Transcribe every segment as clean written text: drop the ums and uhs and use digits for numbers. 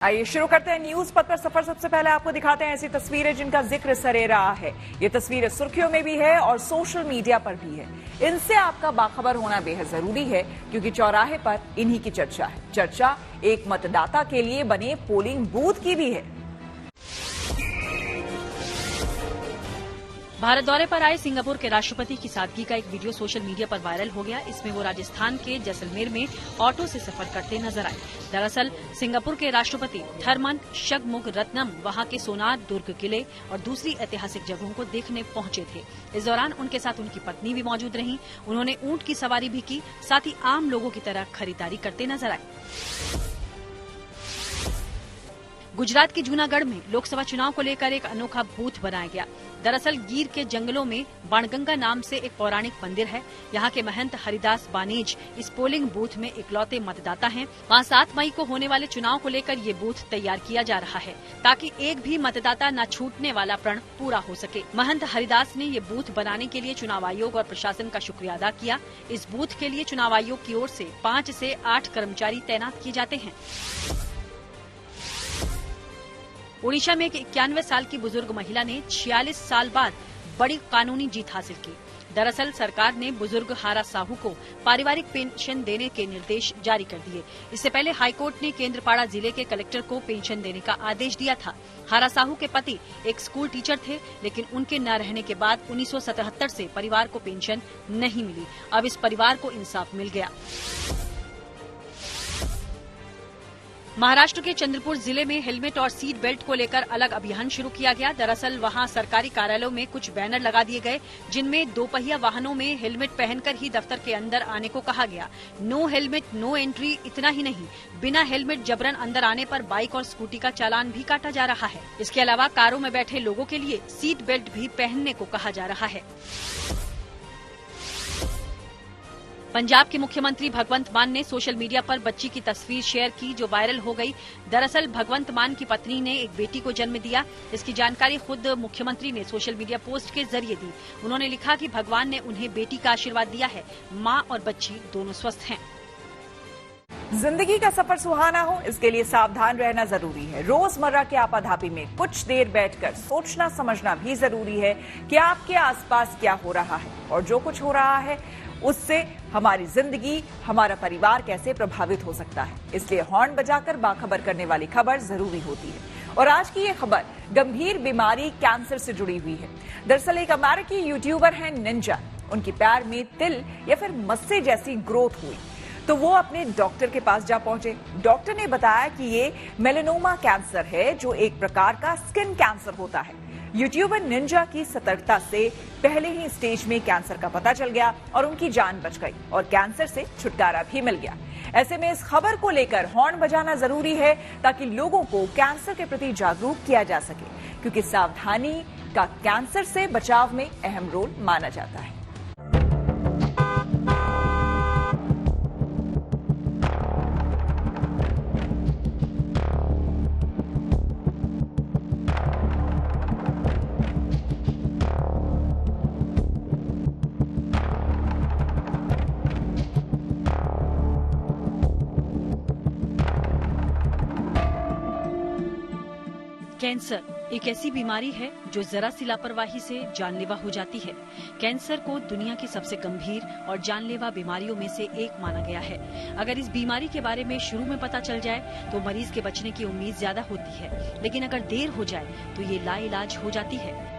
आइए शुरू करते हैं न्यूज पथ पर सफर। सबसे पहले आपको दिखाते हैं ऐसी तस्वीरें जिनका जिक्र सरे रहा है। ये तस्वीरें सुर्खियों में भी है और सोशल मीडिया पर भी है। इनसे आपका बाखबर होना बेहद जरूरी है क्योंकि चौराहे पर इन्हीं की चर्चा है। चर्चा एक मतदाता के लिए बने पोलिंग बूथ की भी है। भारत दौरे पर आए सिंगापुर के राष्ट्रपति की सादगी का एक वीडियो सोशल मीडिया पर वायरल हो गया। इसमें वो राजस्थान के जैसलमेर में ऑटो से सफर करते नजर आए। दरअसल सिंगापुर के राष्ट्रपति थरमन शगमुगरत्नम वहां के सोनार दुर्ग किले और दूसरी ऐतिहासिक जगहों को देखने पहुंचे थे। इस दौरान उनके साथ उनकी पत्नी भी मौजूद रहीं। उन्होंने ऊंट की सवारी भी की, साथ ही आम लोगों की तरह खरीदारी करते नजर आए। गुजरात के जूनागढ़ में लोकसभा चुनाव को लेकर एक अनोखा बूथ बनाया गया। दरअसल गिर के जंगलों में बाणगंगा नाम से एक पौराणिक मंदिर है। यहाँ के महंत हरिदास बानेज इस पोलिंग बूथ में इकलौते मतदाता हैं। वहाँ 7 मई को होने वाले चुनाव को लेकर ये बूथ तैयार किया जा रहा है ताकि एक भी मतदाता न छूटने वाला प्रण पूरा हो सके। महंत हरिदास ने ये बूथ बनाने के लिए चुनाव आयोग और प्रशासन का शुक्रिया अदा किया। इस बूथ के लिए चुनाव आयोग की ओर से 5 से 8 कर्मचारी तैनात किए जाते हैं। ओडिशा में एक 91 साल की बुजुर्ग महिला ने 46 साल बाद बड़ी कानूनी जीत हासिल की। दरअसल सरकार ने बुजुर्ग हारा साहू को पारिवारिक पेंशन देने के निर्देश जारी कर दिए। इससे पहले हाईकोर्ट ने केंद्रपाड़ा जिले के कलेक्टर को पेंशन देने का आदेश दिया था। हारा साहू के पति एक स्कूल टीचर थे, लेकिन उनके न रहने के बाद 1977 से परिवार को पेंशन नहीं मिली। अब इस परिवार को इंसाफ मिल गया। महाराष्ट्र के चंद्रपुर जिले में हेलमेट और सीट बेल्ट को लेकर अलग अभियान शुरू किया गया। दरअसल वहां सरकारी कार्यालयों में कुछ बैनर लगा दिए गए जिनमें 2 पहिया वाहनों में हेलमेट पहनकर ही दफ्तर के अंदर आने को कहा गया। No helmet no entry. इतना ही नहीं, बिना हेलमेट जबरन अंदर आने पर बाइक और स्कूटी का चालान भी काटा जा रहा है। इसके अलावा कारों में बैठे लोगों के लिए सीट बेल्ट भी पहनने को कहा जा रहा है। पंजाब के मुख्यमंत्री भगवंत मान ने सोशल मीडिया पर बच्ची की तस्वीर शेयर की जो वायरल हो गई। दरअसल भगवंत मान की पत्नी ने एक बेटी को जन्म दिया। इसकी जानकारी खुद मुख्यमंत्री ने सोशल मीडिया पोस्ट के जरिए दी। उन्होंने लिखा कि भगवान ने उन्हें बेटी का आशीर्वाद दिया है। मां और बच्ची दोनों स्वस्थ हैं। जिंदगी का सफर सुहाना हो, इसके लिए सावधान रहना जरूरी है। रोजमर्रा के आपाधापी में कुछ देर बैठकर सोचना समझना भी जरूरी है कि आपके आसपास क्या हो रहा है और जो कुछ हो रहा है उससे हमारी जिंदगी, हमारा परिवार कैसे प्रभावित हो सकता है। इसलिए हॉर्न बजाकर बाखबर करने वाली खबर जरूरी होती है। और आज की ये खबर गंभीर बीमारी कैंसर से जुड़ी हुई है। दरअसल एक अमेरिकी यूट्यूबर है निंजा। उनकी पैर में तिल या फिर मस्से जैसी ग्रोथ हुई तो वो अपने डॉक्टर के पास जा पहुंचे। डॉक्टर ने बताया कि ये मेलेनोमा कैंसर है जो एक प्रकार का स्किन कैंसर होता है। यूट्यूबर निंजा की सतर्कता से पहले ही स्टेज में कैंसर का पता चल गया और उनकी जान बच गई और कैंसर से छुटकारा भी मिल गया। ऐसे में इस खबर को लेकर हॉर्न बजाना जरूरी है ताकि लोगों को कैंसर के प्रति जागरूक किया जा सके, क्योंकि सावधानी का कैंसर से बचाव में अहम रोल माना जाता है। कैंसर एक ऐसी बीमारी है जो जरा सी लापरवाही से जानलेवा हो जाती है। कैंसर को दुनिया की सबसे गंभीर और जानलेवा बीमारियों में से एक माना गया है। अगर इस बीमारी के बारे में शुरू में पता चल जाए तो मरीज के बचने की उम्मीद ज्यादा होती है, लेकिन अगर देर हो जाए तो ये लाइलाज हो जाती है।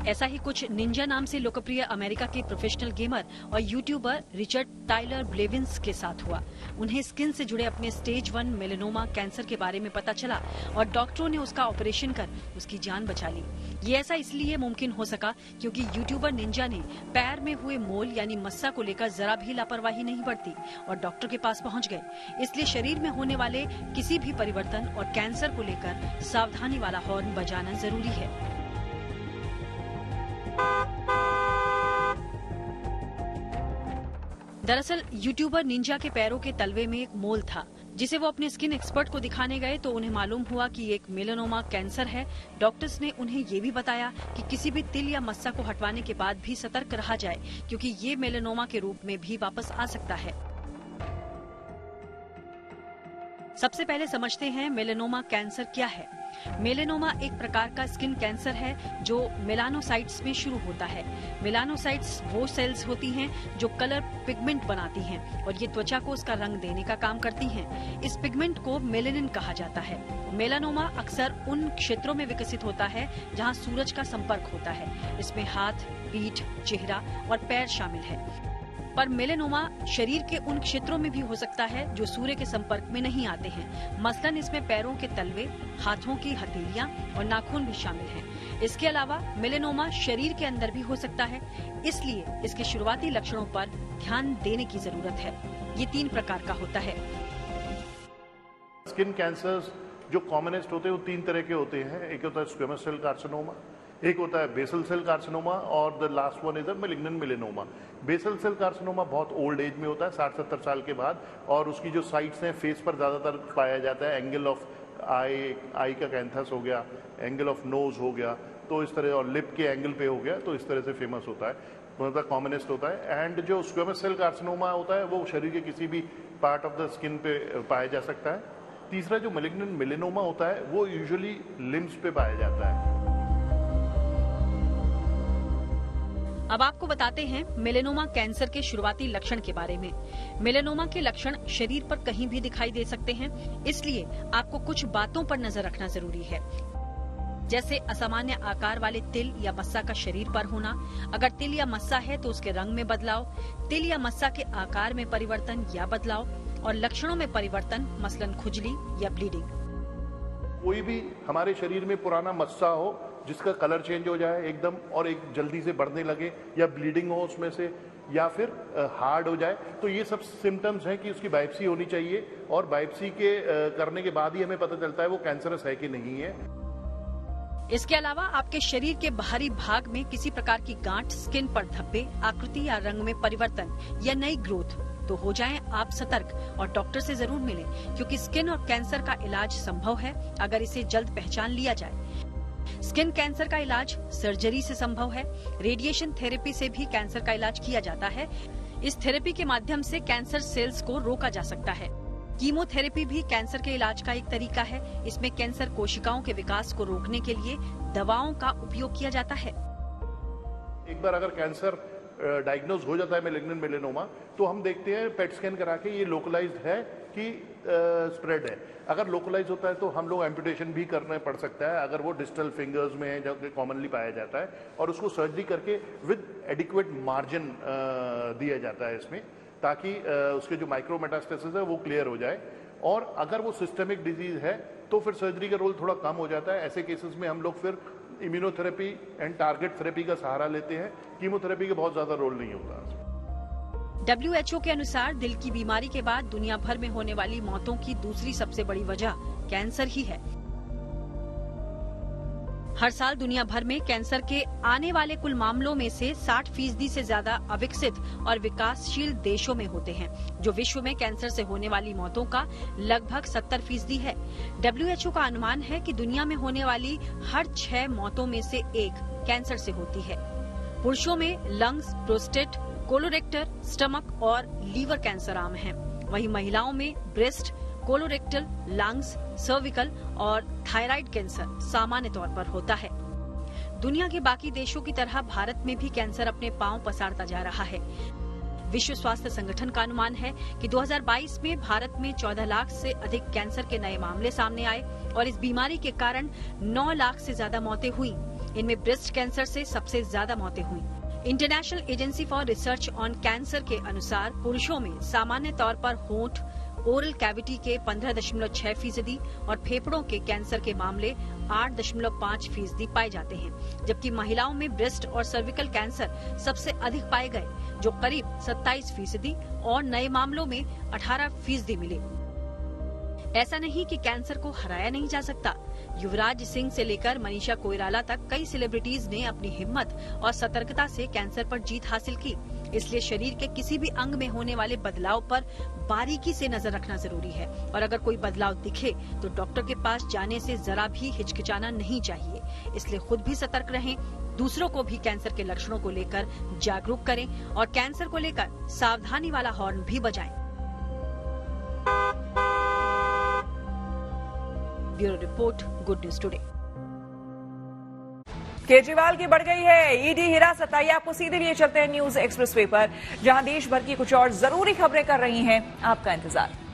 ऐसा ही कुछ निंजा नाम से लोकप्रिय अमेरिका के प्रोफेशनल गेमर और यूट्यूबर रिचर्ड टाइलर ब्लेविंस के साथ हुआ। उन्हें स्किन से जुड़े अपने स्टेज 1 मेलेनोमा कैंसर के बारे में पता चला और डॉक्टरों ने उसका ऑपरेशन कर उसकी जान बचा ली। ये ऐसा इसलिए मुमकिन हो सका क्योंकि यूट्यूबर निंजा ने पैर में हुए मोल यानी मस्सा को लेकर जरा भी लापरवाही नहीं बरती और डॉक्टर के पास पहुंच गए। इसलिए शरीर में होने वाले किसी भी परिवर्तन और कैंसर को लेकर सावधानी वाला हॉर्न बजाना जरूरी है। दरअसल यूट्यूबर निंजा के पैरों के तलवे में एक मोल था जिसे वो अपने स्किन एक्सपर्ट को दिखाने गए तो उन्हें मालूम हुआ कि एक मेलानोमा कैंसर है। डॉक्टर्स ने उन्हें ये भी बताया कि किसी भी तिल या मस्सा को हटवाने के बाद भी सतर्क रहा जाए, क्योंकि ये मेलानोमा के रूप में भी वापस आ सकता है। सबसे पहले समझते हैं मेलानोमा कैंसर क्या है। मेलानोमा एक प्रकार का स्किन कैंसर है जो मेलानोसाइट्स में शुरू होता है। मेलानोसाइट्स वो सेल्स होती हैं जो कलर पिगमेंट बनाती हैं और ये त्वचा को उसका रंग देने का काम करती हैं। इस पिगमेंट को मेलेनिन कहा जाता है। मेलानोमा अक्सर उन क्षेत्रों में विकसित होता है जहां सूरज का संपर्क होता है। इसमें हाथ, पीठ, चेहरा और पैर शामिल है। पर मेलानोमा शरीर के उन क्षेत्रों में भी हो सकता है जो सूर्य के संपर्क में नहीं आते हैं। मसलन इसमें पैरों के तलवे, हाथों की हथेलियां और नाखून भी शामिल हैं। इसके अलावा मेलानोमा शरीर के अंदर भी हो सकता है, इसलिए इसके शुरुआती लक्षणों पर ध्यान देने की जरूरत है। ये 3 प्रकार का होता है। स्किन कैंसर्स जो कॉमनेस्ट होते हैं वो 3 तरह के होते हैं। एक होता है स्क्वेमस सेल कार्सिनोमा, एक होता है बेसल सेल कार्सिनोमा और the last one is a malignant melanoma. Basal cell carcinoma बहुत ओल्ड एज में होता है, 60-70 साल के बाद, और उसकी जो साइट्स हैं फेस पर ज़्यादातर पाया जाता है। एंगल ऑफ आई का कैंथस हो गया, एंगल ऑफ नोज हो गया, तो इस तरह, और लिप के एंगल पे हो गया, तो इस तरह से फेमस होता है, मतलब कॉमनेस्ट होता है। एंड जो स्क्वेमस सेल कार्सिनोमा होता है वो शरीर के किसी भी पार्ट ऑफ द स्किन पे पाया जा सकता है। तीसरा जो मैलिग्नेंट मेलानोमा होता है वो यूजुअली लिम्स पे पाया जाता है। अब आपको बताते हैं मेलानोमा कैंसर के शुरुआती लक्षण के बारे में। मेलानोमा के लक्षण शरीर पर कहीं भी दिखाई दे सकते हैं, इसलिए आपको कुछ बातों पर नजर रखना जरूरी है, जैसे असामान्य आकार वाले तिल या मस्सा का शरीर पर होना। अगर तिल या मस्सा है तो उसके रंग में बदलाव, तिल या मस्सा के आकार में परिवर्तन या बदलाव, और लक्षणों में परिवर्तन, मसलन खुजली या ब्लीडिंग। कोई भी हमारे शरीर में पुराना मस्सा हो जिसका कलर चेंज हो जाए एकदम और एक जल्दी से बढ़ने लगे, या ब्लीडिंग हो उसमें से, या फिर हार्ड हो जाए, तो ये सब सिम्टम्स हैं कि उसकी बायोप्सी होनी चाहिए। और बायोप्सी के करने के बाद ही हमें पता चलता है वो कैंसरस है कि नहीं है। इसके अलावा आपके शरीर के बाहरी भाग में किसी प्रकार की गांठ, स्किन पर धब्बे, आकृति या रंग में परिवर्तन या नई ग्रोथ, तो हो जाएं आप सतर्क और डॉक्टर से जरूर मिलें, क्योंकि स्किन और कैंसर का इलाज संभव है अगर इसे जल्द पहचान लिया जाए। स्किन कैंसर का इलाज सर्जरी से संभव है। रेडिएशन थेरेपी से भी कैंसर का इलाज किया जाता है। इस थेरेपी के माध्यम से कैंसर सेल्स को रोका जा सकता है। कीमोथेरेपी भी कैंसर के इलाज का एक तरीका है। इसमें कैंसर कोशिकाओं के विकास को रोकने के लिए दवाओं का उपयोग किया जाता है। एक बार अगर कैंसर डायग्नोज हो जाता है मैलिग्नेंट मेलानोमा, तो हम देखते हैं पेट स्कैन करा के ये लोकलाइज्ड है कि स्प्रेड है। अगर लोकलाइज होता है तो हम लोग एम्पुटेशन भी करना पड़ सकता है, अगर वो डिस्टल फिंगर्स में है जो कॉमनली पाया जाता है, और उसको सर्जरी करके विद एडिक्वेट मार्जिन दिया जाता है इसमें, ताकि उसके जो माइक्रोमेटास्टेसिस है वो क्लियर हो जाए। और अगर वो सिस्टेमिक डिजीज है तो फिर सर्जरी का रोल थोड़ा कम हो जाता है। ऐसे केसेस में हम लोग फिर इम्यूनोथेरेपी एंड टारगेट थेरेपी का सहारा लेते हैं। कीमोथेरेपी का बहुत ज्यादा रोल नहीं होता। WHO के अनुसार दिल की बीमारी के बाद दुनिया भर में होने वाली मौतों की दूसरी सबसे बड़ी वजह कैंसर ही है। हर साल दुनिया भर में कैंसर के आने वाले कुल मामलों में से 60% से ज्यादा अविकसित और विकासशील देशों में होते हैं, जो विश्व में कैंसर से होने वाली मौतों का लगभग 70% है। WHO का अनुमान है कि दुनिया में होने वाली हर 6 मौतों में से 1 कैंसर से होती है। पुरुषों में लंग्स, प्रोस्टेट, कोलोरेक्टर, स्टमक और लीवर कैंसर आम हैं। वहीं महिलाओं में ब्रेस्ट, कोलोरेक्टल, लंग्स, सर्विकल और थायराइड कैंसर सामान्य तौर पर होता है। दुनिया के बाकी देशों की तरह भारत में भी कैंसर अपने पांव पसारता जा रहा है। विश्व स्वास्थ्य संगठन का अनुमान है कि 2022 में भारत में 14 लाख से अधिक कैंसर के नए मामले सामने आए और इस बीमारी के कारण 9 लाख से ज्यादा मौतें हुई। इनमें ब्रेस्ट कैंसर से सबसे ज्यादा मौतें हुई। International agency for research on cancer के अनुसार पुरुषों में सामान्य तौर पर होंठ, ओरल कैविटी के 15.6% और फेफड़ों के कैंसर के मामले 8.5% पाए जाते हैं, जबकि महिलाओं में ब्रेस्ट और सर्विकल कैंसर सबसे अधिक पाए गए, जो करीब 27% और नए मामलों में 18% मिले। ऐसा नहीं कि कैंसर को हराया नहीं जा सकता। युवराज सिंह से लेकर मनीषा कोइराला तक कई सेलिब्रिटीज ने अपनी हिम्मत और सतर्कता से कैंसर पर जीत हासिल की। इसलिए शरीर के किसी भी अंग में होने वाले बदलाव पर बारीकी से नजर रखना जरूरी है और अगर कोई बदलाव दिखे तो डॉक्टर के पास जाने से जरा भी हिचकिचाना नहीं चाहिए। इसलिए खुद भी सतर्क रहें, दूसरों को भी कैंसर के लक्षणों को लेकर जागरूक करें और कैंसर को लेकर सावधानी वाला हॉर्न भी बजाएं। Bureau report, good news today. Kejriwal की बढ़ गई है ईडी हिरासत। आइए आपको सीधे लिए चलते हैं न्यूज एक्सप्रेसवे पर, जहां देश भर की कुछ और जरूरी खबरें कर रही हैं आपका इंतजार।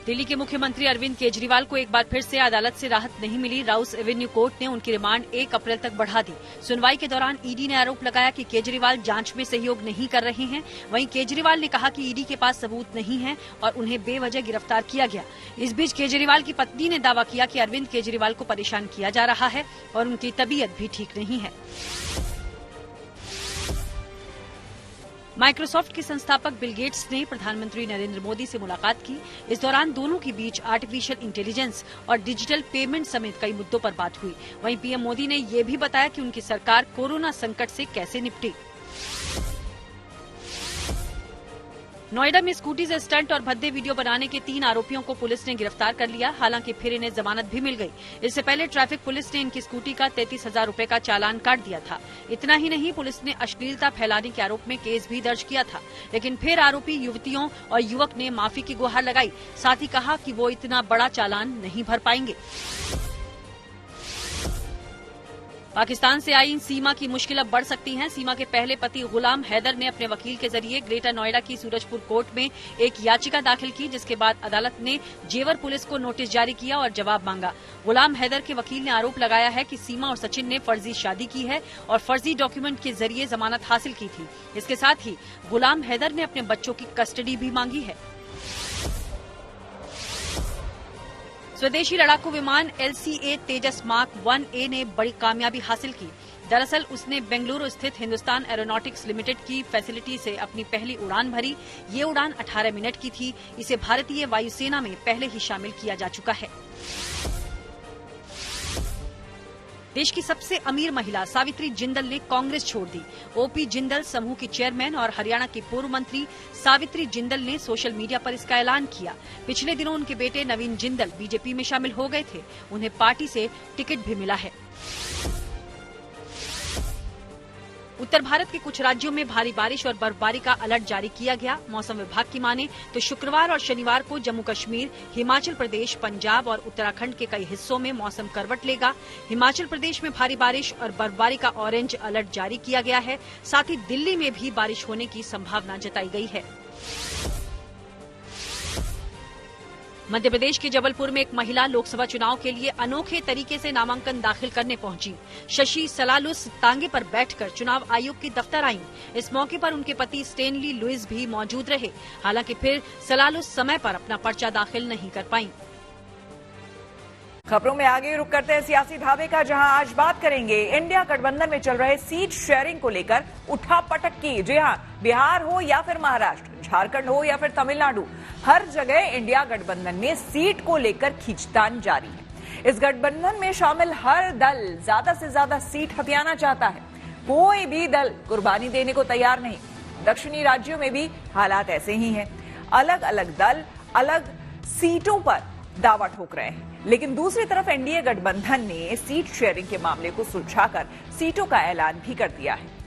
दिल्ली के मुख्यमंत्री अरविंद केजरीवाल को एक बार फिर से अदालत से राहत नहीं मिली। राउस एवेन्यू कोर्ट ने उनकी रिमांड 1 अप्रैल तक बढ़ा दी। सुनवाई के दौरान ईडी ने आरोप लगाया कि केजरीवाल जांच में सहयोग नहीं कर रहे हैं। वहीं केजरीवाल ने कहा कि ईडी के पास सबूत नहीं है और उन्हें बेवजह गिरफ्तार किया गया। इस बीच केजरीवाल की पत्नी ने दावा किया कि अरविंद केजरीवाल को परेशान किया जा रहा है और उनकी तबीयत भी ठीक नहीं है। माइक्रोसॉफ्ट के संस्थापक बिल गेट्स ने प्रधानमंत्री नरेंद्र मोदी से मुलाकात की। इस दौरान दोनों के बीच आर्टिफिशियल इंटेलिजेंस और डिजिटल पेमेंट समेत कई मुद्दों पर बात हुई। वहीं पीएम मोदी ने ये भी बताया कि उनकी सरकार कोरोना संकट से कैसे निपटी। नोएडा में स्कूटी से स्टंट और भद्दे वीडियो बनाने के 3 आरोपियों को पुलिस ने गिरफ्तार कर लिया। हालांकि फिर इन्हें जमानत भी मिल गई। इससे पहले ट्रैफिक पुलिस ने इनकी स्कूटी का 33,000 रुपए का चालान काट दिया था। इतना ही नहीं, पुलिस ने अश्लीलता फैलाने के आरोप में केस भी दर्ज किया था। लेकिन फिर आरोपी युवतियों और युवक ने माफी की गुहार लगाई। साथ ही कहा कि वो इतना बड़ा चालान नहीं भर पाएंगे। पाकिस्तान से आई सीमा की मुश्किल अब बढ़ सकती है। सीमा के पहले पति गुलाम हैदर ने अपने वकील के जरिए ग्रेटर नोएडा की सूरजपुर कोर्ट में एक याचिका दाखिल की, जिसके बाद अदालत ने जेवर पुलिस को नोटिस जारी किया और जवाब मांगा। गुलाम हैदर के वकील ने आरोप लगाया है कि सीमा और सचिन ने फर्जी शादी की है और फर्जी डॉक्यूमेंट के जरिए जमानत हासिल की थी। इसके साथ ही गुलाम हैदर ने अपने बच्चों की कस्टडी भी मांगी है। स्वदेशी लड़ाकू विमान LCA तेजस मार्क 1A ने बड़ी कामयाबी हासिल की। दरअसल उसने बेंगलुरु स्थित हिंदुस्तान एरोनॉटिक्स लिमिटेड की फैसिलिटी से अपनी पहली उड़ान भरी। ये उड़ान 18 मिनट की थी। इसे भारतीय वायुसेना में पहले ही शामिल किया जा चुका है। देश की सबसे अमीर महिला सावित्री जिंदल ने कांग्रेस छोड़ दी। ओपी जिंदल समूह की चेयरमैन और हरियाणा की पूर्व मंत्री सावित्री जिंदल ने सोशल मीडिया पर इसका ऐलान किया। पिछले दिनों उनके बेटे नवीन जिंदल बीजेपी में शामिल हो गए थे। उन्हें पार्टी से टिकट भी मिला है। उत्तर भारत के कुछ राज्यों में भारी बारिश और बर्फबारी का अलर्ट जारी किया गया। मौसम विभाग की माने तो शुक्रवार और शनिवार को जम्मू कश्मीर, हिमाचल प्रदेश, पंजाब और उत्तराखंड के कई हिस्सों में मौसम करवट लेगा। हिमाचल प्रदेश में भारी बारिश और बर्फबारी का ऑरेंज अलर्ट जारी किया गया है। साथ ही दिल्ली में भी बारिश होने की संभावना जताई गई है। मध्य प्रदेश के जबलपुर में एक महिला लोकसभा चुनाव के लिए अनोखे तरीके से नामांकन दाखिल करने पहुंची। शशि सलालुस तांगे पर बैठकर चुनाव आयोग के दफ्तर आईं। इस मौके पर उनके पति स्टेनली लुइस भी मौजूद रहे। हालांकि फिर सलालुस समय पर अपना पर्चा दाखिल नहीं कर पाईं। खबरों में आगे रुक करते हैं सियासी ढाबे का, जहां आज बात करेंगे इंडिया गठबंधन में चल रहे सीट शेयरिंग को लेकर उठापटक की। जी हां, बिहार हो या फिर महाराष्ट्र, झारखंड हो या फिर तमिलनाडु, हर जगह इंडिया गठबंधन में सीट को लेकर खींचतान जारी है। इस गठबंधन में शामिल हर दल ज्यादा से ज्यादा सीट हथियाना चाहता है। कोई भी दल कुर्बानी देने को तैयार नहीं। दक्षिणी राज्यों में भी हालात ऐसे ही हैं। अलग अलग दल अलग सीटों पर दावा ठोक रहे हैं। लेकिन दूसरी तरफ एनडीए गठबंधन ने सीट शेयरिंग के मामले को सुलझाकर सीटों का ऐलान भी कर दिया है।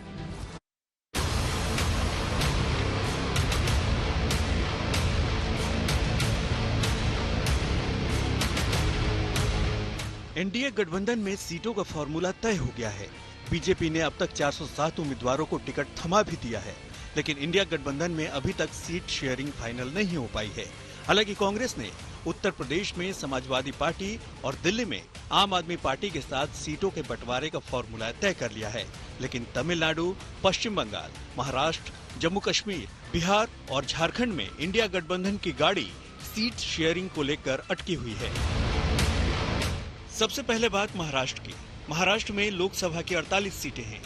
एनडीए गठबंधन में सीटों का फॉर्मूला तय हो गया है। बीजेपी ने अब तक 407 उम्मीदवारों को टिकट थमा भी दिया है, लेकिन इंडिया गठबंधन में अभी तक सीट शेयरिंग फाइनल नहीं हो पाई है। हालांकि कांग्रेस ने उत्तर प्रदेश में समाजवादी पार्टी और दिल्ली में आम आदमी पार्टी के साथ सीटों के बंटवारे का फॉर्मूला तय कर लिया है, लेकिन तमिलनाडु, पश्चिम बंगाल, महाराष्ट्र, जम्मू कश्मीर, बिहार और झारखंड में इंडिया गठबंधन की गाड़ी सीट शेयरिंग को लेकर अटकी हुई है। सबसे पहले बात महाराष्ट्र की। महाराष्ट्र में लोकसभा की 48 सीटें हैं।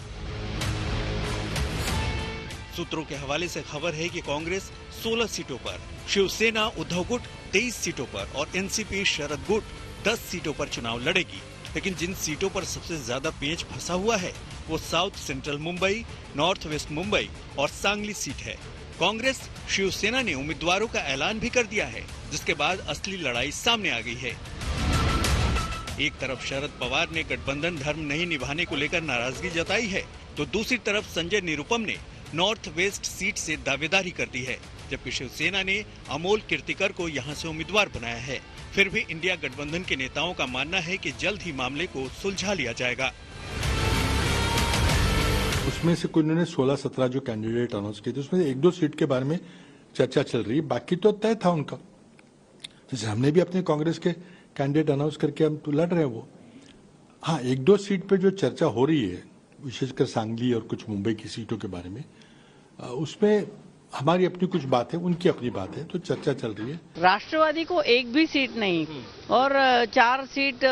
सूत्रों के हवाले से खबर है कि कांग्रेस 16 सीटों पर, शिवसेना उद्धव गुट 23 सीटों पर और एनसीपी शरद गुट 10 सीटों पर चुनाव लड़ेगी। लेकिन जिन सीटों पर सबसे ज्यादा पेच फंसा हुआ है वो south central Mumbai, north west Mumbai और सांगली सीट है। कांग्रेस शिवसेना ने उम्मीदवारों का ऐलान भी कर दिया है, जिसके बाद असली लड़ाई सामने आ गई है। एक तरफ शरद पवार ने गठबंधन धर्म नहीं निभाने को लेकर नाराजगी जताई है, तो दूसरी तरफ संजय निरुपम ने नॉर्थ वेस्ट सीट से दावेदारी कर दी है, जबकि शिवसेना ने अमोल कीर्तिकर को यहां से उम्मीदवार बनाया है। फिर भी इंडिया गठबंधन के नेताओं का मानना है कि जल्द ही मामले को सुलझा लिया जाएगा। उसमें से कोई उन्होंने 16-17 जो कैंडिडेट अनाउंस किए थे, उसमें 1-2 सीट के बारे में चर्चा चल रही है, बाकी तो तय था उनका। जैसे हमने भी अपने कांग्रेस के कैंडिडेट अनाउंस करके हम तो लड़ रहे हैं वो। हाँ, 1-2 सीट पे जो चर्चा हो रही है, विशेषकर सांगली और कुछ मुंबई की सीटों के बारे में, उसमें हमारी अपनी कुछ बात है, उनकी अपनी बात है, तो चर्चा चल रही है। राष्ट्रवादी को एक भी सीट नहीं और 4 सीट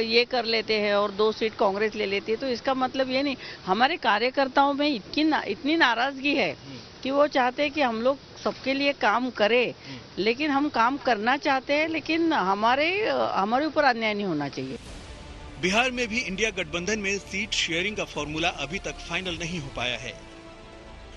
ये कर लेते हैं और 2 सीट कांग्रेस ले लेती है, तो इसका मतलब ये नहीं। हमारे कार्यकर्ताओं में इतनी नाराजगी है कि वो चाहते हैं कि हम लोग सबके लिए काम करें, लेकिन हम काम करना चाहते हैं, लेकिन हमारे ऊपर अन्याय नहीं होना चाहिए। बिहार में भी इंडिया गठबंधन में सीट शेयरिंग का फॉर्मूला अभी तक फाइनल नहीं हो पाया है।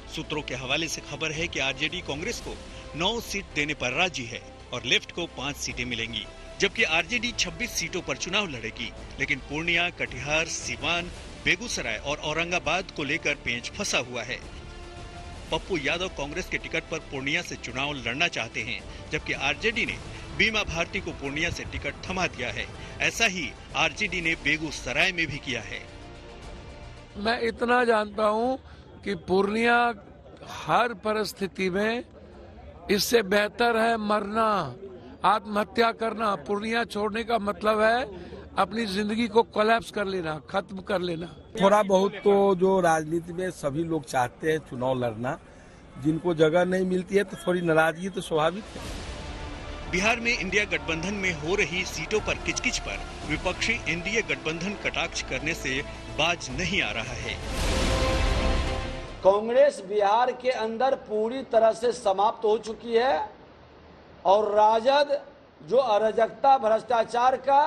सूत्रों के हवाले से खबर है कि आरजेडी कांग्रेस को 9 सीट देने पर राजी है और लेफ्ट को 5 सीटें मिलेंगी, जबकि आरजेडी 26 सीटों पर चुनाव लड़ेगी। लेकिन पूर्णिया, कटिहार, सीवान, बेगूसराय और औरंगाबाद को लेकर पेंच फंसा हुआ है। पप्पू यादव कांग्रेस के टिकट पर पूर्णिया से चुनाव लड़ना चाहते हैं, जबकि आरजेडी ने बीमा भारती को पूर्णिया से टिकट थमा दिया है। ऐसा ही आरजेडी ने बेगूसराय में भी किया है। मैं इतना जानता हूं कि पूर्णिया हर परिस्थिति में इससे बेहतर है मरना, आत्महत्या करना। पूर्णिया छोड़ने का मतलब है अपनी जिंदगी को कोलैप्स कर लेना, खत्म कर लेना। थोड़ा बहुत तो जो राजनीति में सभी लोग चाहते हैं चुनाव लड़ना, जिनको जगह नहीं मिलती है तो थोड़ी नाराजगी तो स्वाभाविक है। बिहार में इंडिया गठबंधन में हो रही सीटों पर किचकिच पर विपक्षी एनडीए गठबंधन कटाक्ष करने से बाज नहीं आ रहा है। कांग्रेस बिहार के अंदर पूरी तरह से समाप्त हो चुकी है और राजद जो अराजकता भ्रष्टाचार का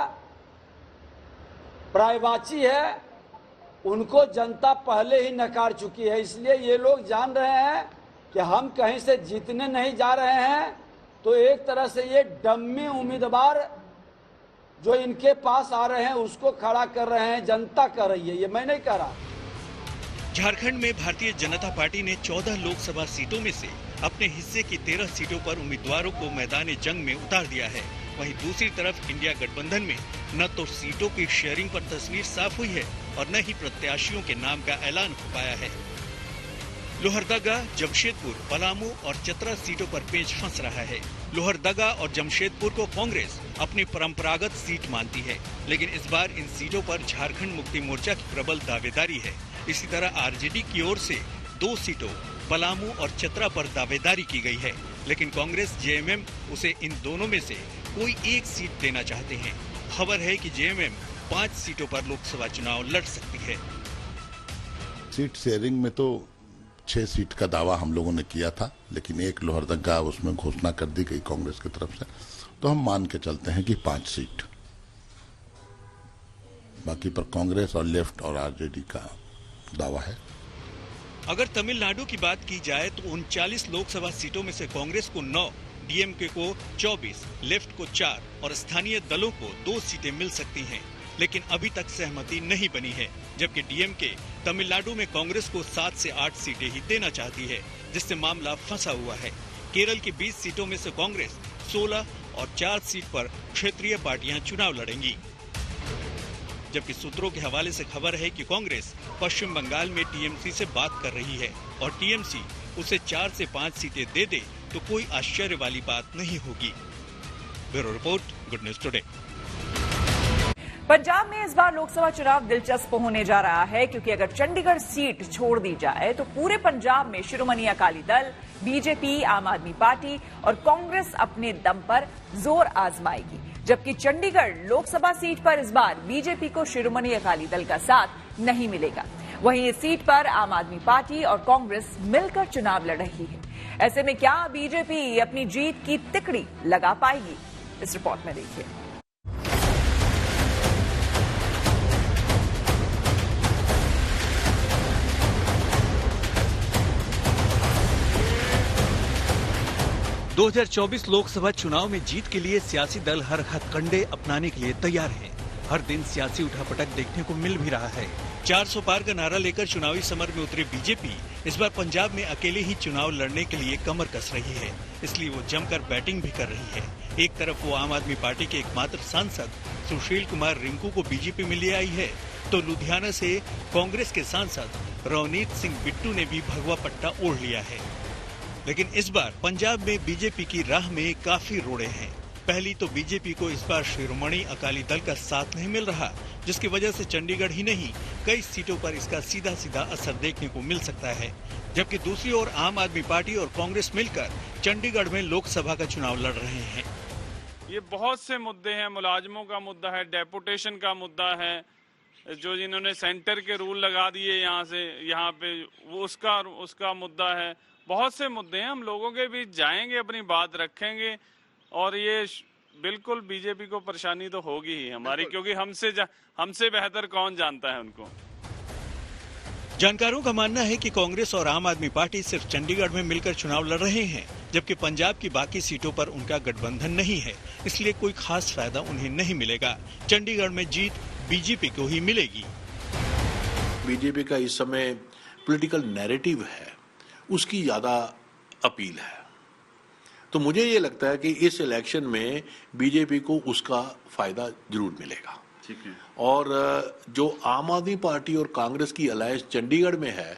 पर्यायवाची है, उनको जनता पहले ही नकार चुकी है। इसलिए ये लोग जान रहे हैं कि हम कहीं से जीतने नहीं जा रहे हैं, तो एक तरह से ये डम्मी उम्मीदवार जो इनके पास आ रहे हैं उसको खड़ा कर रहे हैं, जनता कर रही है, ये मैं नहीं कह रहा। झारखंड में भारतीय जनता पार्टी ने 14 लोकसभा सीटों में से अपने हिस्से की 13 सीटों पर उम्मीदवारों को मैदान जंग में उतार दिया है। वहीं दूसरी तरफ इंडिया गठबंधन में न तो सीटों की शेयरिंग पर तस्वीर साफ हुई है और न ही प्रत्याशियों के नाम का ऐलान हो पाया है। लोहरदगा, जमशेदपुर, पलामू और चतरा सीटों पर पेंच फंस रहा है। लोहरदगा और जमशेदपुर को कांग्रेस अपनी परंपरागत सीट मानती है, लेकिन इस बार इन सीटों पर झारखंड मुक्ति मोर्चा की प्रबल दावेदारी है। इसी तरह आरजेडी की ओर से 2 सीटों पलामू और चतरा पर दावेदारी की गई है, लेकिन कांग्रेस जेएमएम उसे इन दोनों में से कोई एक सीट देना चाहते हैं। खबर है कि जेएमएम 5 सीटों पर लोकसभा चुनाव लड़ सकती है। सीट शेयरिंग में तो 6 सीट का दावा हम लोगों ने किया था, लेकिन एक लोहरदगा उसमें घोषणा कर दी गई कांग्रेस की तरफ से, तो हम मान के चलते हैं कि 5 सीट। बाकी पर कांग्रेस और लेफ्ट और आरजेडी का दावा है। अगर तमिलनाडु की बात की जाए तो 39 लोकसभा सीटों में से कांग्रेस को 9, डीएमके को 24, लेफ्ट को 4 और स्थानीय दलों को 2 सीटें मिल सकती हैं, लेकिन अभी तक सहमति नहीं बनी है। जबकि डीएमके तमिलनाडु में कांग्रेस को 7 से 8 सीटें ही देना चाहती है, जिससे मामला फंसा हुआ है। केरल की 20 सीटों में से कांग्रेस 16 और 4 सीट पर क्षेत्रीय पार्टियां चुनाव लड़ेंगी। जबकि सूत्रों के हवाले से खबर है कि कांग्रेस पश्चिम बंगाल में टीएमसी से बात कर रही है और टीएमसी उसे 4 से 5 सीटें दे दे तो कोई आश्चर्य वाली बात नहीं होगी। Bureau report, good news today. Punjab में इस बार लोकसभा चुनाव दिलचस्प होने जा रहा है, क्योंकि अगर चंडीगढ़ सीट छोड़ दी जाए तो पूरे पंजाब में शिरोमणि अकाली दल, बीजेपी, आम आदमी पार्टी और कांग्रेस अपने दम पर जोर आजमाएगी। जबकि चंडीगढ़ लोकसभा सीट पर इस बार बीजेपी को शिरोमणि अकाली दल का साथ नहीं मिलेगा। वहीं इस सीट पर आम आदमी पार्टी और कांग्रेस मिलकर चुनाव लड़ रही है। ऐसे में क्या बीजेपी अपनी जीत की तिकड़ी लगा पाएगी? इस रिपोर्ट में देखिए। 2024 लोकसभा चुनाव में जीत के लिए सियासी दल हर हथकंडे अपनाने के लिए तैयार हैं। हर दिन सियासी उठापटक देखने को मिल भी रहा है। 400 पार का नारा लेकर चुनावी समर में उतरे बीजेपी इस बार पंजाब में अकेले ही चुनाव लड़ने के लिए कमर कस रही है, इसलिए वो जमकर बैटिंग भी कर रही है। एक तरफ वो आम आदमी पार्टी के एकमात्र सांसद सुशील कुमार रिंकू को बीजेपी में ले आई है, तो लुधियाना से कांग्रेस के सांसद रवनीत सिंह बिट्टू ने भी भगवा पट्टा ओढ़ लिया है। लेकिन इस बार पंजाब में बीजेपी की राह में काफी रोड़े हैं। पहली तो बीजेपी को इस बार शिरोमणि अकाली दल का साथ नहीं मिल रहा, जिसकी वजह से चंडीगढ़ ही नहीं कई सीटों पर इसका सीधा सीधा असर देखने को मिल सकता है। जबकि दूसरी ओर आम आदमी पार्टी और कांग्रेस मिलकर चंडीगढ़ में लोकसभा का चुनाव लड़ रहे हैं। ये बहुत से मुद्दे हैं, मुलाजमों का मुद्दा है, डेपुटेशन का मुद्दा है, जो जिन्होंने सेंटर के रूल लगा दिए यहाँ से यहाँ पे वो उसका मुद्दा है। बहुत से मुद्दे हैं, हम लोगों के बीच जाएंगे, अपनी बात रखेंगे और ये बिल्कुल बीजेपी को परेशानी तो होगी ही हमारी, क्योंकि हमसे बेहतर कौन जानता है उनको। जानकारों का मानना है कि कांग्रेस और आम आदमी पार्टी सिर्फ चंडीगढ़ में मिलकर चुनाव लड़ रहे हैं, जबकि पंजाब की बाकी सीटों पर उनका गठबंधन नहीं है, इसलिए कोई खास फायदा उन्हें नहीं मिलेगा। चंडीगढ़ में जीत बीजेपी को ही मिलेगी। बीजेपी का इस समय पॉलिटिकल नैरेटिव है, उसकी ज्यादा अपील है, तो मुझे ये लगता है कि इस इलेक्शन में बीजेपी को उसका फायदा जरूर मिलेगा। ठीक है। और जो आम आदमी पार्टी और कांग्रेस की अलायंस चंडीगढ़ में है,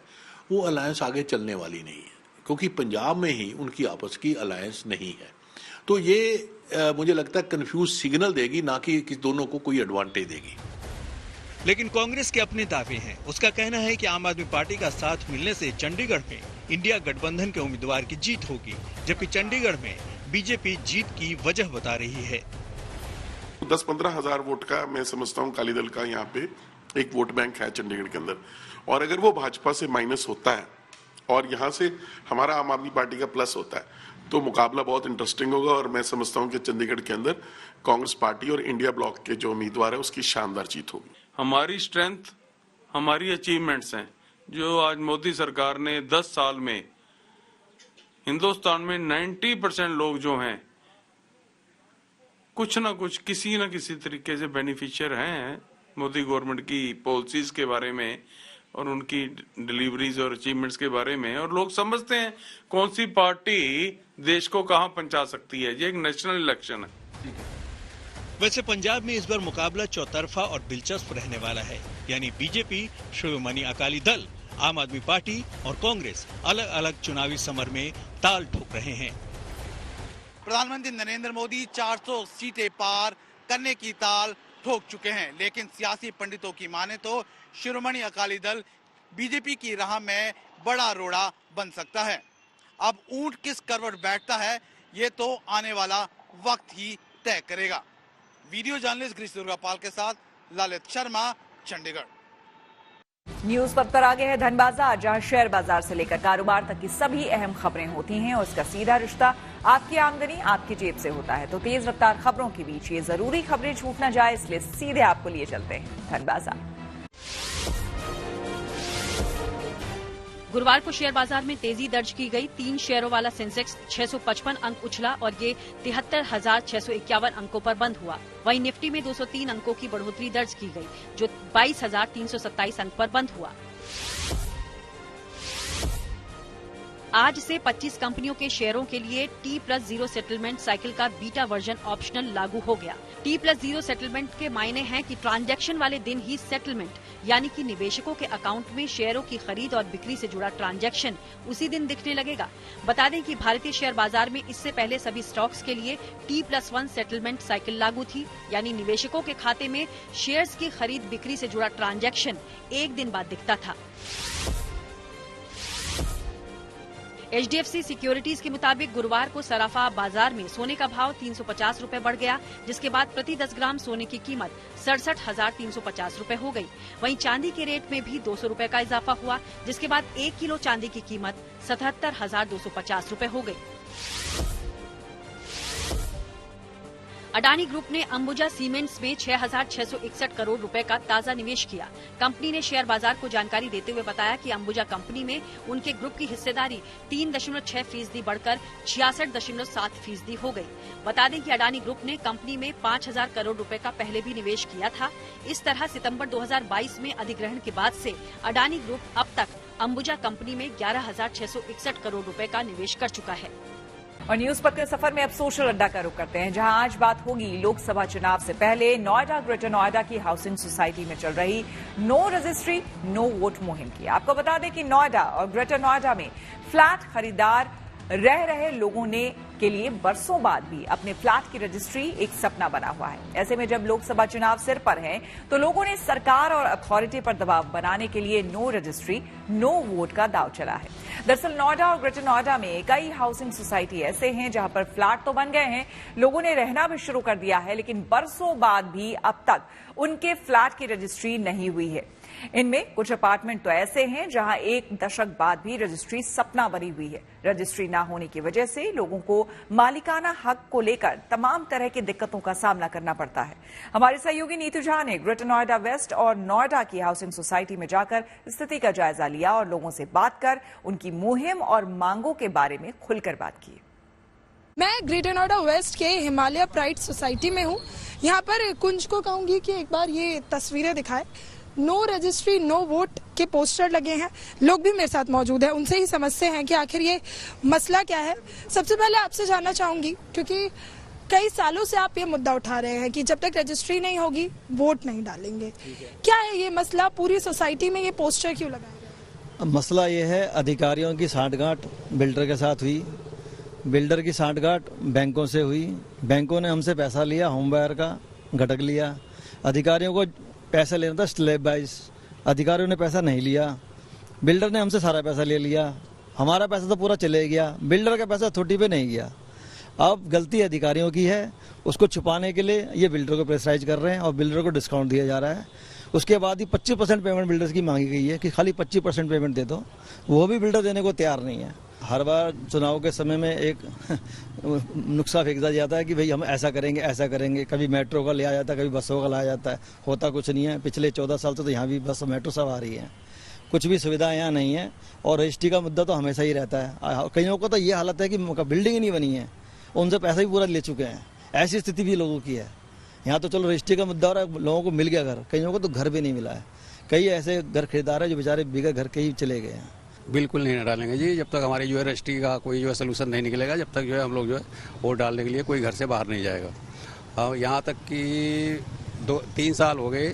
वो अलायंस आगे चलने वाली नहीं है, क्योंकि पंजाब में ही उनकी आपस की अलायंस नहीं है। तो ये मुझे लगता है कंफ्यूज सिग्नल देगी, ना कि दोनों को कोई एडवांटेज देगी। लेकिन कांग्रेस के अपने दावे हैं। उसका कहना है कि आम आदमी पार्टी का साथ मिलने से चंडीगढ़ में इंडिया गठबंधन के उम्मीदवार की जीत होगी, जबकि चंडीगढ़ में बीजेपी जीत की वजह बता रही है। 10-15 हजार वोट का मैं समझता हूँ अकाली दल का यहाँ पे एक वोट बैंक है चंडीगढ़ के अंदर, और अगर वो भाजपा से माइनस होता है और यहाँ से हमारा आम आदमी पार्टी का प्लस होता है, तो मुकाबला बहुत इंटरेस्टिंग होगा। और मैं समझता हूँ कि चंडीगढ़ के अंदर कांग्रेस पार्टी और इंडिया ब्लॉक के जो उम्मीदवार है उसकी शानदार जीत होगी। हमारी स्ट्रेंथ, हमारी अचीवमेंट्स हैं, जो आज मोदी सरकार ने 10 साल में हिंदुस्तान में 90% लोग जो हैं कुछ ना कुछ किसी न किसी तरीके से बेनिफिशियर हैं मोदी गवर्नमेंट की पॉलिसीज के बारे में और उनकी डिलीवरीज और अचीवमेंट्स के बारे में, और लोग समझते हैं कौन सी पार्टी देश को कहां पहुंचा सकती है। ये एक नेशनल इलेक्शन है। वैसे पंजाब में इस बार मुकाबला चौतरफा और दिलचस्प रहने वाला है, यानी बीजेपी, शिरोमणि अकाली दल, आम आदमी पार्टी और कांग्रेस अलग अलग चुनावी समर में ताल ठोक रहे हैं। प्रधानमंत्री नरेंद्र मोदी 400 सीटें पार करने की ताल ठोक चुके हैं, लेकिन सियासी पंडितों की माने तो शिरोमणि अकाली दल बीजेपी की राह में बड़ा रोड़ा बन सकता है। अब ऊंट किस करवट बैठता है, ये तो आने वाला वक्त ही तय करेगा। वीडियो जर्नलिस्ट गिरीश दुर्गापाल के साथ ललित शर्मा, चंडीगढ़। न्यूज पर उत्तर आगे है धन बाजार, जहां शेयर बाजार से लेकर कारोबार तक की सभी अहम खबरें होती हैं और इसका सीधा रिश्ता आपकी आमदनी आपकी जेब से होता है। तो तेज रफ्तार खबरों के बीच ये जरूरी खबरें छूट न जाए, इसलिए सीधे आपको लिए चलते हैं धन बाजार। गुरुवार को शेयर बाजार में तेजी दर्ज की गई। 3 शेयरों वाला सेंसेक्स 655 अंक उछला और ये 73,651 अंकों पर बंद हुआ। वहीं निफ्टी में 203 अंकों की बढ़ोतरी दर्ज की गई, जो 22,327 अंक पर बंद हुआ। आज से 25 कंपनियों के शेयरों के लिए T+0 सेटलमेंट साइकिल का बीटा वर्जन ऑप्शनल लागू हो गया। T+0 सेटलमेंट के मायने हैं कि ट्रांजैक्शन वाले दिन ही सेटलमेंट, यानी कि निवेशकों के अकाउंट में शेयरों की खरीद और बिक्री से जुड़ा ट्रांजैक्शन उसी दिन दिखने लगेगा। बता दें कि भारतीय शेयर बाजार में इससे पहले सभी स्टॉक्स के लिए T+1 सेटलमेंट साइकिल लागू थी, यानी निवेशकों के खाते में शेयर्स की खरीद बिक्री से जुड़ा ट्रांजैक्शन एक दिन बाद दिखता था। HDFC सिक्योरिटीज के मुताबिक गुरुवार को सराफा बाजार में सोने का भाव 350 रुपए बढ़ गया, जिसके बाद प्रति 10 ग्राम सोने की कीमत 67,350 रुपए हो गई। वहीं चांदी के रेट में भी 200 रुपए का इजाफा हुआ, जिसके बाद 1 किलो चांदी की कीमत 77,250 रुपए हो गई। अडानी ग्रुप ने अंबुजा सीमेंट्स में 6,661 करोड़ रुपए का ताजा निवेश किया। कंपनी ने शेयर बाजार को जानकारी देते हुए बताया कि अंबुजा कंपनी में उनके ग्रुप की हिस्सेदारी 3.6% बढ़कर 66.7% हो गई। बता दें कि अडानी ग्रुप ने कंपनी में 5,000 करोड़ रुपए का पहले भी निवेश किया था। इस तरह सितंबर 2022 में अधिग्रहण के बाद से अडानी ग्रुप अब तक अंबुजा कंपनी में 11,661 करोड़ रुपए का निवेश कर चुका है। और न्यूज पथ के सफर में अब सोशल अड्डा का रुख करते हैं, जहां आज बात होगी लोकसभा चुनाव से पहले नोएडा ग्रेटर नोएडा की हाउसिंग सोसाइटी में चल रही नो रजिस्ट्री नो वोट मुहिम की। आपको बता दें कि नोएडा और ग्रेटर नोएडा में फ्लैट खरीदार रह रहे लोगों ने के लिए बरसों बाद भी अपने फ्लैट की रजिस्ट्री एक सपना बना हुआ है। ऐसे में जब लोकसभा चुनाव सिर पर है तो लोगों ने सरकार और अथॉरिटी पर दबाव बनाने के लिए नो रजिस्ट्री नो वोट का दांव चला है। दरअसल नोएडा और ग्रेटर नोएडा में कई हाउसिंग सोसाइटी ऐसे हैं जहां पर फ्लैट तो बन गए हैं, लोगों ने रहना भी शुरू कर दिया है, लेकिन बरसों बाद भी अब तक उनके फ्लैट की रजिस्ट्री नहीं हुई है। इनमें कुछ अपार्टमेंट तो ऐसे हैं जहां 1 दशक बाद भी रजिस्ट्री सपना बनी हुई है। रजिस्ट्री न होने की वजह से लोगों को मालिकाना हक को लेकर तमाम तरह की दिक्कतों का सामना करना पड़ता है। हमारे सहयोगी नीतू झा ने ग्रेटर नोएडा वेस्ट और नोएडा की हाउसिंग सोसाइटी में जाकर स्थिति का जायजा लिया और लोगों से बात कर उनकी मुहिम और मांगों के बारे में खुलकर बात की। मैं ग्रेटर नोएडा वेस्ट के हिमालय प्राइड सोसाइटी में हूँ। यहाँ पर कुंज को कहूंगी कि एक बार ये तस्वीरें दिखाए। नो रजिस्ट्री नो वोट के पोस्टर लगे हैं। लोग भी मेरे साथ मौजूद हैं, उनसे ही समझते हैं कि आखिर ये मसला क्या है। सबसे पहले आपसे जानना चाहूंगी, क्योंकि कई सालों से आप ये मुद्दा उठा रहे हैं कि जब तक रजिस्ट्री नहीं होगी वोट नहीं डालेंगे। क्या है ये मसला? पूरी सोसाइटी में ये पोस्टर क्यों लगाए गए? मसला ये है, अधिकारियों की सांठगांठ बिल्डर के साथ हुई, बिल्डर की सांठगांठ बैंकों से हुई, बैंकों ने हमसे पैसा लिया, होम बायर का घटक लिया। अधिकारियों को पैसा लेना था स्लैब वाइज, अधिकारियों ने पैसा नहीं लिया, बिल्डर ने हमसे सारा पैसा ले लिया। हमारा पैसा तो पूरा चले गया, बिल्डर का पैसा थोटी पे नहीं गया। अब गलती अधिकारियों की है, उसको छुपाने के लिए ये बिल्डर को प्रेशराइज कर रहे हैं और बिल्डर को डिस्काउंट दिया जा रहा है। उसके बाद ही 25% पेमेंट बिल्डर्स की मांगी गई है कि खाली 25% पेमेंट दे दो, वो भी बिल्डर देने को तैयार नहीं है। हर बार चुनाव के समय में एक नुस्खा फेंका जाता है कि भाई हम ऐसा करेंगे। कभी मेट्रो का लिया जाता है, कभी बसों का लाया जाता है, होता कुछ नहीं है। पिछले 14 साल से तो यहाँ भी बस मेट्रो सब आ रही है, कुछ भी सुविधाएं यहाँ नहीं है। और रजिस्ट्री का मुद्दा तो हमेशा ही रहता है। कईयों को तो ये हालत है कि बिल्डिंग ही नहीं बनी है, उनसे पैसा भी पूरा ले चुके हैं। ऐसी स्थिति भी लोगों की है। यहाँ तो चलो रजिस्ट्री का मुद्दा हो रहा है, लोगों को मिल गया घर, कईयों को तो घर भी नहीं मिला है। कई ऐसे घर खरीदार है जो बेचारे बिगड़ घर के ही चले गए हैं। बिल्कुल नहीं डालेंगे जी, जब तक हमारी जो है रजिस्ट्री का कोई जो है सोल्यूशन नहीं निकलेगा, जब तक जो है हम लोग जो है वोट डालने के लिए कोई घर से बाहर नहीं जाएगा। यहाँ तक कि 2-3 साल हो गए,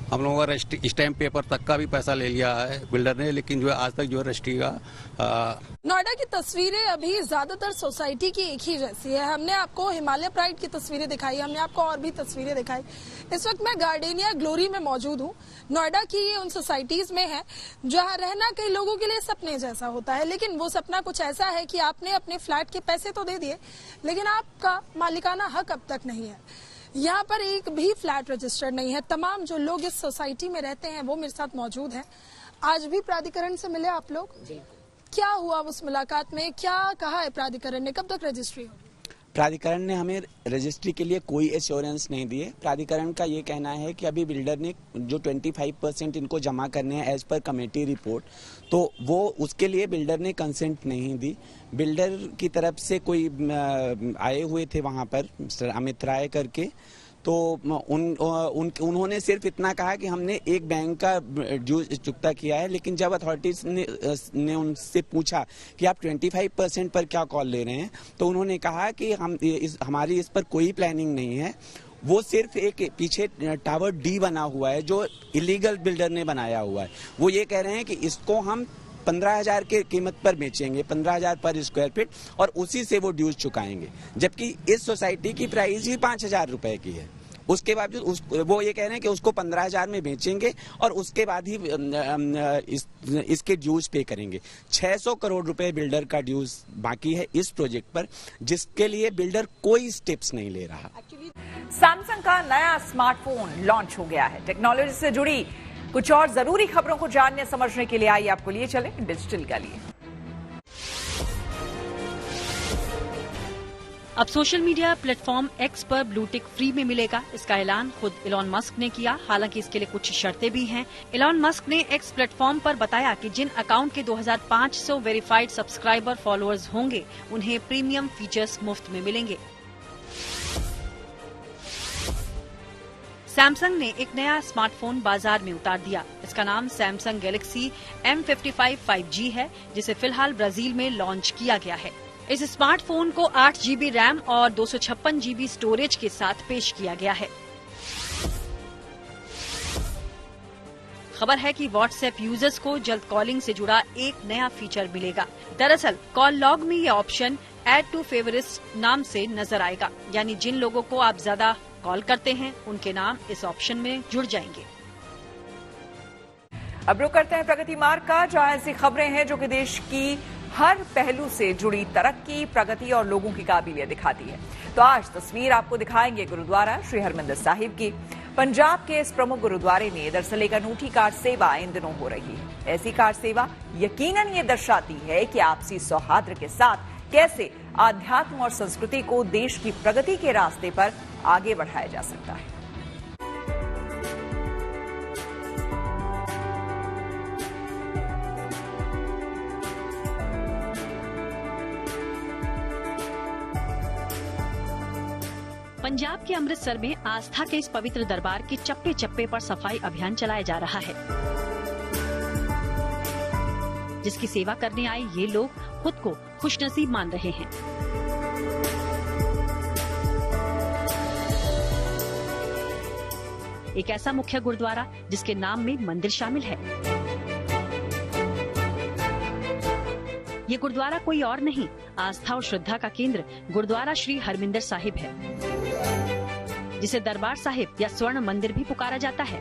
हम लोगों का रजिस्ट्री स्टैम्प पेपर तक का भी पैसा ले लिया है बिल्डर ने, लेकिन जो है आज तक जो है रजिस्ट्री का। नोएडा की तस्वीरें अभी ज्यादातर सोसाइटी की एक ही जैसी है। हमने आपको हिमालय प्राइड की तस्वीरें दिखाई, हमने आपको और भी तस्वीरें दिखाई। इस वक्त मैं गार्डेनिया ग्लोरी में मौजूद हूँ। नोएडा की ये उन सोसाइटीज में है जहाँ रहना कई लोगों के लिए सपने जैसा होता है, लेकिन वो सपना कुछ ऐसा है कि आपने अपने फ्लैट के पैसे तो दे दिए, लेकिन आपका मालिकाना हक अब तक नहीं है। यहाँ पर एक भी फ्लैट रजिस्टर्ड नहीं है। तमाम जो लोग इस सोसाइटी में रहते हैं वो मेरे साथ मौजूद हैं। आज भी प्राधिकरण से मिले आप लोग? क्या हुआ उस मुलाकात में? क्या कहा है प्राधिकरण ने? कब तक रजिस्ट्री होगी? प्राधिकरण ने हमें रजिस्ट्री के लिए कोई एश्योरेंस नहीं दिए। प्राधिकरण का ये कहना है कि अभी बिल्डर ने जो 25% इनको जमा करने हैं एज पर कमेटी रिपोर्ट, तो वो उसके लिए बिल्डर ने कंसेंट नहीं दी। बिल्डर की तरफ से कोई आए हुए थे वहाँ पर अमित राय करके, तो उन्होंने सिर्फ इतना कहा कि हमने एक बैंक का ड्यूज चुकता किया है, लेकिन जब अथॉरिटीज ने उनसे पूछा कि आप 25% पर क्या कॉल ले रहे हैं, तो उन्होंने कहा कि हमारी इस पर कोई प्लानिंग नहीं है। वो सिर्फ एक पीछे टावर डी बना हुआ है जो इलीगल बिल्डर ने बनाया हुआ है। वो ये कह रहे हैं कि इसको हम 15,000 के कीमत पर बेचेंगे, 15,000 पर स्क्वायर फीट, और उसी से वो ड्यूज चुकाएंगे, जबकि इस सोसाइटी की प्राइस ही 5,000 रुपए की है। उसके बावजूद वो ये कह रहे हैं कि उसको 15,000 में बेचेंगे और उसके बाद ही इसके ड्यूज पे करेंगे। 600 करोड़ रुपए बिल्डर का ड्यूज बाकी है इस प्रोजेक्ट पर, जिसके लिए बिल्डर कोई स्टेप्स नहीं ले रहा। सैमसंग का नया स्मार्टफोन लॉन्च हो गया है। टेक्नोलॉजी से जुड़ी कुछ और जरूरी खबरों को जानने समझने के लिए आइए आपको लिए चले डिजिटल का लिए। अब सोशल मीडिया प्लेटफॉर्म एक्स पर ब्लू टिक फ्री में मिलेगा। इसका ऐलान खुद इलॉन मस्क ने किया। हालांकि इसके लिए कुछ शर्तें भी हैं। इलॉन मस्क ने एक्स प्लेटफॉर्म पर बताया कि जिन अकाउंट के 2500 वेरीफाइड सब्सक्राइबर फॉलोअर्स होंगे उन्हें प्रीमियम फीचर्स मुफ्त में मिलेंगे। सैमसंग ने एक नया स्मार्टफोन बाजार में उतार दिया। इसका नाम सैमसंग गैलेक्सी M55 5G है, जिसे फिलहाल ब्राजील में लॉन्च किया गया है। इस स्मार्टफोन को 8 GB रैम और 256 GB स्टोरेज के साथ पेश किया गया है। खबर है कि व्हाट्सएप यूजर्स को जल्द कॉलिंग से जुड़ा एक नया फीचर मिलेगा। दरअसल कॉल लॉग में ये ऑप्शन ऐड टू फेवरेट्स नाम से नजर आएगा, यानी जिन लोगों को आप ज्यादा कॉल करते हैं उनके नाम इस ऑप्शन में जुड़ जाएंगे। अब रुक करते हैं प्रगति मार्ग का, जहां ऐसी खबरें हैं जो कि देश की हर पहलू से जुड़ी तरक्की, प्रगति और लोगों की काबिलियत दिखाती है। तो आज तस्वीर आपको दिखाएंगे गुरुद्वारा श्री हरमिंदर साहिब की। पंजाब के इस प्रमुख गुरुद्वारे में दरअसल एक अनूठी कार सेवा इन दिनों हो रही है। ऐसी कार सेवा यकीनन ये दर्शाती है कि आपसी सौहार्द के साथ कैसे आध्यात्म और संस्कृति को देश की प्रगति के रास्ते पर आगे बढ़ाया जा सकता है। पंजाब के अमृतसर में आस्था के इस पवित्र दरबार के चप्पे चप्पे पर सफाई अभियान चलाया जा रहा है, जिसकी सेवा करने आए ये लोग खुद को खुशनसीब मान रहे हैं। एक ऐसा मुख्य गुरुद्वारा जिसके नाम में मंदिर शामिल है। ये गुरुद्वारा कोई और नहीं, आस्था और श्रद्धा का केंद्र गुरुद्वारा श्री हरमिंदर साहिब है, जिसे दरबार साहिब या स्वर्ण मंदिर भी पुकारा जाता है।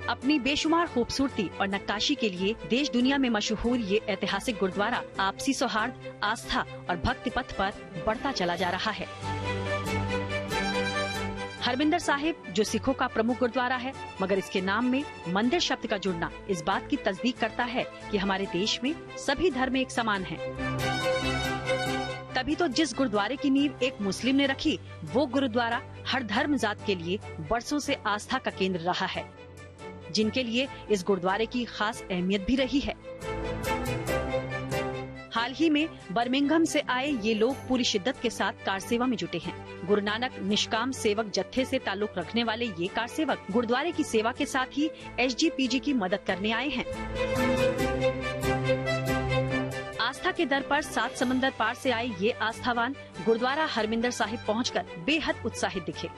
अपनी बेशुमार खूबसूरती और नक्काशी के लिए देश दुनिया में मशहूर ये ऐतिहासिक गुरुद्वारा आपसी सौहार्द, आस्था और भक्ति पथ पर बढ़ता चला जा रहा है। हरमिंदर साहिब जो सिखों का प्रमुख गुरुद्वारा है, मगर इसके नाम में मंदिर शब्द का जुड़ना इस बात की तस्दीक करता है कि हमारे देश में सभी धर्म एक समान हैं। तभी तो जिस गुरुद्वारे की नींव एक मुस्लिम ने रखी, वो गुरुद्वारा हर धर्म जात के लिए बरसों से आस्था का केंद्र रहा है, जिनके लिए इस गुरुद्वारे की खास अहमियत भी रही है। हाल ही में बर्मिंघम से आए ये लोग पूरी शिद्दत के साथ कार सेवा में जुटे हैं। गुरु नानक निष्काम सेवक जत्थे से ताल्लुक रखने वाले ये कार सेवक गुरुद्वारे की सेवा के साथ ही SGPG की मदद करने आए हैं। आस्था के दर पर 7 समंदर पार से आए ये आस्थावान गुरुद्वारा हरमिंदर साहिब पहुंचकर बेहद उत्साहित दिखे।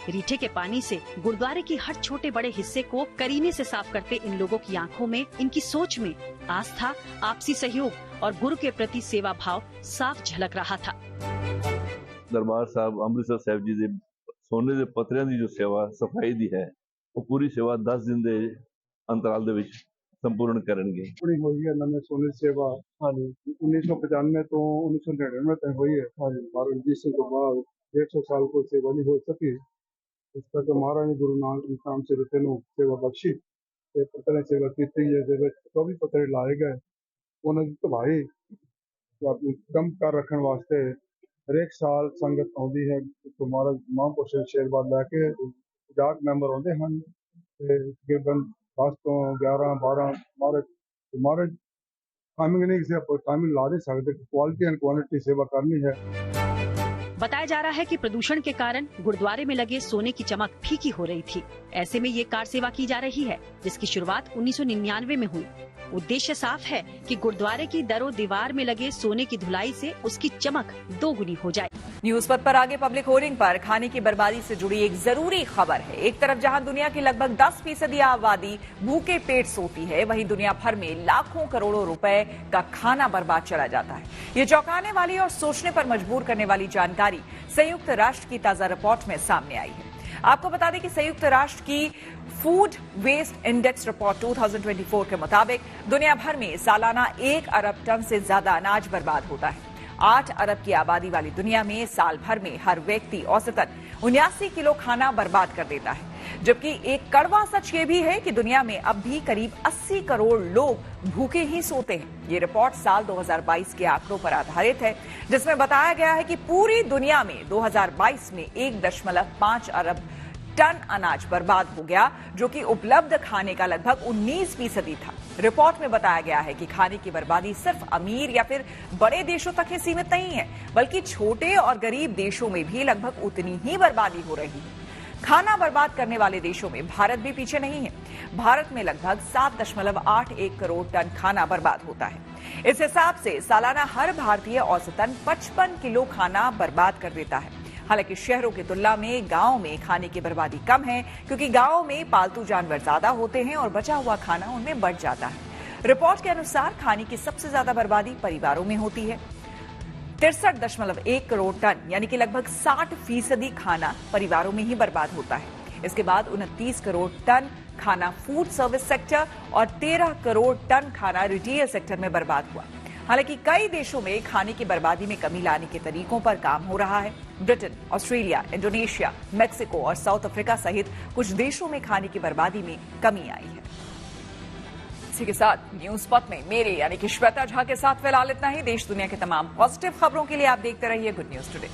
रीठे के पानी से गुरुद्वारे की हर छोटे बड़े हिस्से को करीने से साफ करते इन लोगों की आंखों में, इनकी सोच में आस्था, आपसी सहयोग और गुरु के प्रति सेवा भाव साफ झलक रहा था। दरबार साहब अमृतसर साहब जी दे सोने दे पत्रियां दी जो सेवा सफाई दी है, वो पूरी सेवा 10 दिन दे अंतराल दे विच संपूर्ण करनगे। पूरी हुई है नਵੇਂ सोने सेवा 1995 तो 1999 तक हुई है। महाराज रणजीत सिंह को बाद 150 साल को सेवा नहीं हो सकी। इस करके महाराज ने गुरु नानक निष्काम सेवक ਨੂੰ सेवा बख्शी ਤੇ ਪਤਰੇ सेवा की ਜਿਹਦੇ ਵਿੱਚ 24 ਪਤਰੇ ਲਾਏ ਗਏ। ਉਹਨਾਂ ਦੀ ਧਵਾਈ ਕੰਮ ਕਰ ਰੱਖਣ ਵਾਸਤੇ ਹਰੇਕ ਸਾਲ ਸੰਗਤ ਆਉਂਦੀ ਹੈ। तो महाराज महापुरुष आशीर्वाद लैके 50 ਮੈਂਬਰ ਆਉਂਦੇ ਹਨ ਤੇ ਤਕਰੀਬਨ 10 ਤੋਂ 11 12 महाराज टाइमिंग नहीं से टाइमिंग ला नहीं सकते। क्वालिटी एंड क्वांटिटी सेवा करनी है। बताया जा रहा है कि प्रदूषण के कारण गुरुद्वारे में लगे सोने की चमक फीकी हो रही थी। ऐसे में ये कार सेवा की जा रही है, जिसकी शुरुआत 1999 में हुई। उद्देश्य साफ है कि गुरुद्वारे की दरो दीवार में लगे सोने की धुलाई से उसकी चमक 2 गुनी हो जाए। न्यूज पथ पर आगे पब्लिक होर्डिंग पर खाने की बर्बादी से जुड़ी एक जरूरी खबर है। एक तरफ जहां दुनिया की लगभग 10% आबादी भूखे पेट सोती है, वहीं दुनिया भर में लाखों करोड़ों रुपए का खाना बर्बाद चला जाता है। ये चौंकाने वाली और सोचने पर मजबूर करने वाली जानकारी संयुक्त राष्ट्र की ताजा रिपोर्ट में सामने आई है। आपको बता दें कि संयुक्त राष्ट्र की फूड वेस्ट इंडेक्स रिपोर्ट 2024 के मुताबिक दुनिया भर में सालाना 1 अरब टन से ज्यादा अनाज बर्बाद होता है। 8 अरब की आबादी वाली दुनिया में साल भर में हर व्यक्ति औसतन 79 किलो खाना बर्बाद कर देता है। जबकि एक कड़वा सच ये भी है कि दुनिया में अब भी करीब 80 करोड़ लोग भूखे ही सोते हैं। ये रिपोर्ट साल 2022 के आंकड़ों पर आधारित है, जिसमें बताया गया है कि पूरी दुनिया में 2022 में 1.5 अरब टन अनाज बर्बाद हो गया, जो कि उपलब्ध खाने का लगभग 19% था। रिपोर्ट में बताया गया है कि खाने की बर्बादी सिर्फ अमीर या फिर बड़े देशों तक ही सीमित नहीं है, बल्कि छोटे और गरीब देशों में भी लगभग उतनी ही बर्बादी हो रही है। खाना बर्बाद करने वाले देशों में भारत भी पीछे नहीं है। भारत में लगभग 7.81 करोड़ टन खाना बर्बाद होता है। इस हिसाब से सालाना हर भारतीय औसतन 55 किलो खाना बर्बाद कर देता है। हालांकि शहरों की तुलना में गांव में खाने की बर्बादी कम है, क्योंकि गांव में पालतू जानवर ज्यादा होते हैं और बचा हुआ खाना उनमें बढ़ जाता है। रिपोर्ट के अनुसार खाने की सबसे ज्यादा बर्बादी परिवारों में होती है। 63.1 करोड़ टन यानी कि लगभग 60% खाना परिवारों में ही बर्बाद होता है। इसके बाद 29 करोड़ टन खाना फूड सर्विस सेक्टर और 13 करोड़ टन खाना रिटेल सेक्टर में बर्बाद हुआ। हालांकि कई देशों में खाने की बर्बादी में कमी लाने के तरीकों पर काम हो रहा है। ब्रिटेन, ऑस्ट्रेलिया, इंडोनेशिया, मेक्सिको और साउथ अफ्रीका सहित कुछ देशों में खाने की बर्बादी में कमी आई है। इसी के साथ न्यूज पथ में मेरे यानी कि श्वेता झा के साथ फिलहाल इतना ही। देश दुनिया के तमाम पॉजिटिव खबरों के लिए आप देखते रहिए गुड न्यूज टुडे।